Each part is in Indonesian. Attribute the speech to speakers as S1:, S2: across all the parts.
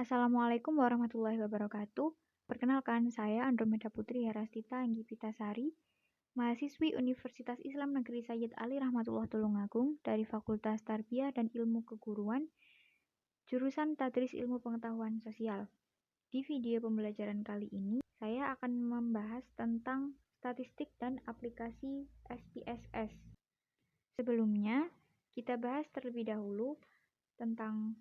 S1: Assalamualaikum warahmatullahi wabarakatuh. Perkenalkan, saya Andromeda Putri Herastita Anggipitasari, mahasiswi Universitas Islam Negeri Sayyid Ali Rahmatullah Tulungagung dari Fakultas Tarbiyah dan Ilmu Keguruan, jurusan Tadris Ilmu Pengetahuan Sosial. Di video pembelajaran kali ini, saya akan membahas tentang statistik dan aplikasi SPSS. Sebelumnya, kita bahas terlebih dahulu tentang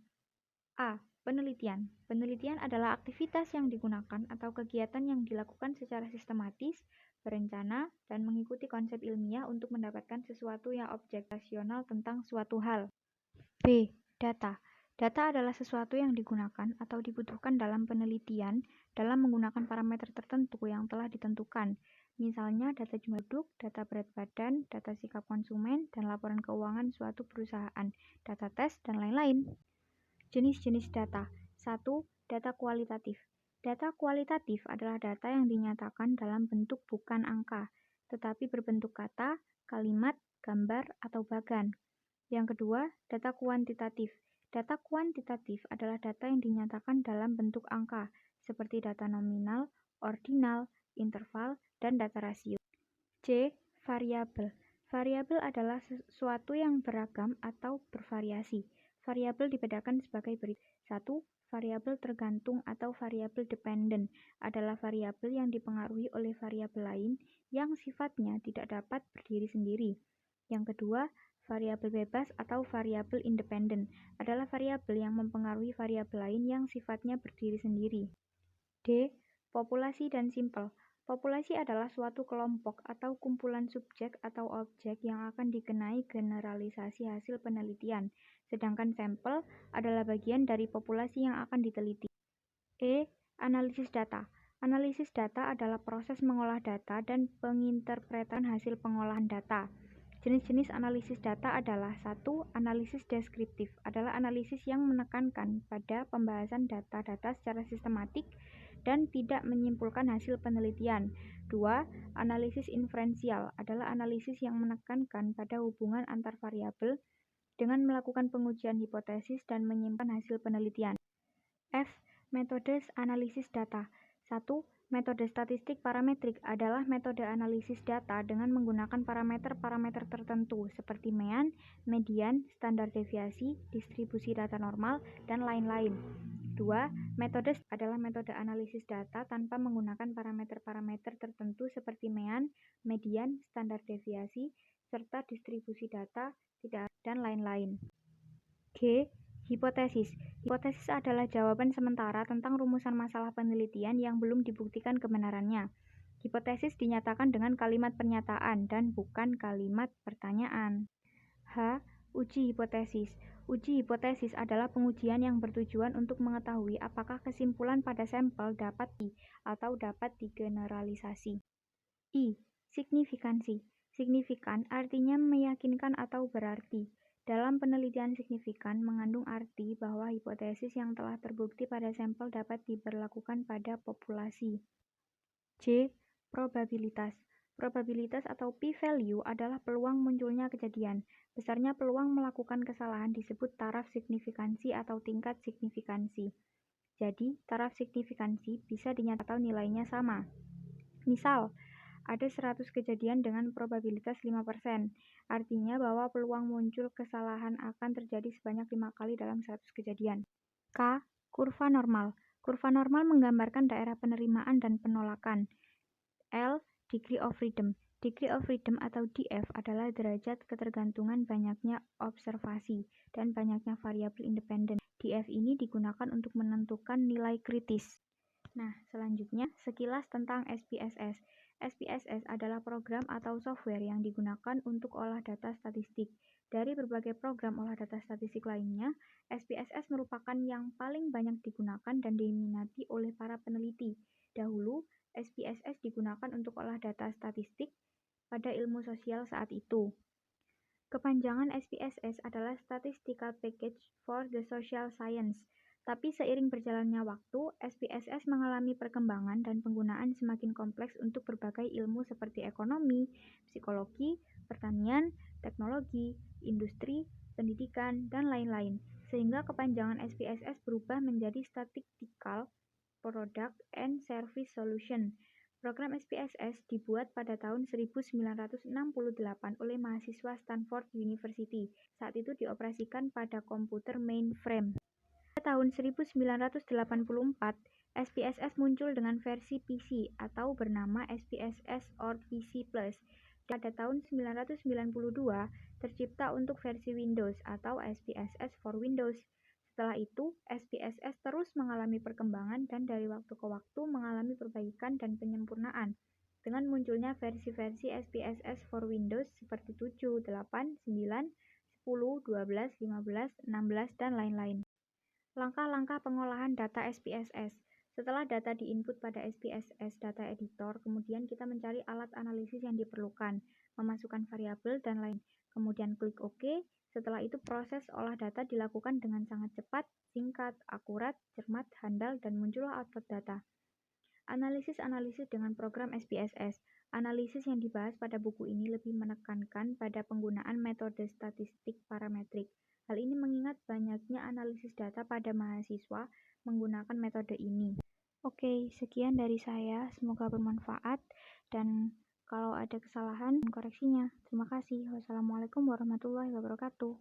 S1: A. Penelitian. Penelitian adalah aktivitas yang digunakan atau kegiatan yang dilakukan secara sistematis, berencana, dan mengikuti konsep ilmiah untuk mendapatkan sesuatu yang objektifal tentang suatu hal. B. Data. Data adalah sesuatu yang digunakan atau dibutuhkan dalam penelitian dalam menggunakan parameter tertentu yang telah ditentukan. Misalnya data jumlah penduduk, data berat badan, data sikap konsumen, dan laporan keuangan suatu perusahaan, data tes, dan lain-lain. Jenis-jenis data. 1. Data kualitatif. Data kualitatif adalah data yang dinyatakan dalam bentuk bukan angka, tetapi berbentuk kata, kalimat, gambar, atau bagan. Yang kedua, data kuantitatif. Data kuantitatif adalah data yang dinyatakan dalam bentuk angka, seperti data nominal, ordinal, interval, dan data rasio. C. Variabel. Variabel adalah sesuatu yang beragam atau bervariasi. Variabel dibedakan sebagai berikut. 1. Variabel tergantung atau variabel dependent adalah variabel yang dipengaruhi oleh variabel lain yang sifatnya tidak dapat berdiri sendiri. Yang kedua, variabel bebas atau variabel independent adalah variabel yang mempengaruhi variabel lain yang sifatnya berdiri sendiri. D. Populasi dan simpel. Populasi adalah suatu kelompok atau kumpulan subjek atau objek yang akan dikenai generalisasi hasil penelitian, sedangkan sampel adalah bagian dari populasi yang akan diteliti. E. Analisis data. Analisis data adalah proses mengolah data dan penginterpretasian hasil pengolahan data. Jenis-jenis analisis data adalah 1. Analisis deskriptif adalah analisis yang menekankan pada pembahasan data-data secara sistematik dan tidak menyimpulkan hasil penelitian. 2. Analisis inferensial adalah analisis yang menekankan pada hubungan antar variabel dengan melakukan pengujian hipotesis dan menyimpan hasil penelitian. F. Metode analisis data. 1. Metode statistik parametrik adalah metode analisis data dengan menggunakan parameter-parameter tertentu seperti mean, median, standar deviasi, distribusi data normal, dan lain-lain. 2. Metode adalah metode analisis data tanpa menggunakan parameter-parameter tertentu seperti mean, median, standar deviasi, serta distribusi data, dan lain-lain. G. Hipotesis. Hipotesis adalah jawaban sementara tentang rumusan masalah penelitian yang belum dibuktikan kebenarannya. Hipotesis dinyatakan dengan kalimat pernyataan dan bukan kalimat pertanyaan. H. Uji hipotesis. Uji hipotesis adalah pengujian yang bertujuan untuk mengetahui apakah kesimpulan pada sampel dapat atau dapat digeneralisasi. I. Signifikansi. Signifikan artinya meyakinkan atau berarti. Dalam penelitian signifikan mengandung arti bahwa hipotesis yang telah terbukti pada sampel dapat diberlakukan pada populasi. J. Probabilitas. Probabilitas atau p-value adalah peluang munculnya kejadian. Besarnya peluang melakukan kesalahan disebut taraf signifikansi atau tingkat signifikansi. Jadi, taraf signifikansi bisa dinyatakan nilainya sama. Misal, ada 100 kejadian dengan probabilitas 5%. Artinya bahwa peluang muncul kesalahan akan terjadi sebanyak 5 kali dalam 100 kejadian. K. Kurva normal. Kurva normal menggambarkan daerah penerimaan dan penolakan. L. Degree of freedom. Degree of freedom atau DF adalah derajat ketergantungan banyaknya observasi dan banyaknya variabel independen. DF ini digunakan untuk menentukan nilai kritis. Nah, selanjutnya sekilas tentang SPSS. SPSS adalah program atau software yang digunakan untuk olah data statistik. Dari berbagai program olah data statistik lainnya, SPSS merupakan yang paling banyak digunakan dan diminati oleh para peneliti. Dahulu, SPSS digunakan untuk olah data statistik pada ilmu sosial saat itu. Kepanjangan SPSS adalah Statistical Package for the Social Science. Tapi seiring berjalannya waktu, SPSS mengalami perkembangan dan penggunaan semakin kompleks untuk berbagai ilmu seperti ekonomi, psikologi, pertanian, teknologi, industri, pendidikan, dan lain-lain. sehingga kepanjangan SPSS berubah menjadi Statistical Product and Service Solution. Program SPSS dibuat pada tahun 1968 oleh mahasiswa Stanford University. Saat itu dioperasikan pada komputer mainframe. Pada tahun 1984, SPSS muncul dengan versi PC atau bernama SPSS or PC Plus. Pada tahun 1992, tercipta untuk versi Windows atau SPSS for Windows. Setelah itu, SPSS terus mengalami perkembangan dan dari waktu ke waktu mengalami perbaikan dan penyempurnaan dengan munculnya versi-versi SPSS for Windows seperti 7, 8, 9, 10, 12, 15, 16, dan lain-lain. Langkah-langkah pengolahan data SPSS. Setelah data diinput pada SPSS Data Editor, kemudian kita mencari alat analisis yang diperlukan, memasukkan variabel, dan lain. Kemudian klik OK. Setelah itu proses olah data dilakukan dengan sangat cepat, singkat, akurat, cermat, handal, dan muncullah output data. Analisis-analisis dengan program SPSS. Analisis yang dibahas pada buku ini lebih menekankan pada penggunaan metode statistik parametrik. Hal ini mengingat banyaknya analisis data pada mahasiswa menggunakan metode ini. Oke, sekian dari saya. Semoga bermanfaat dan kalau ada kesalahan, koreksinya. Terima kasih. Wassalamualaikum warahmatullahi wabarakatuh.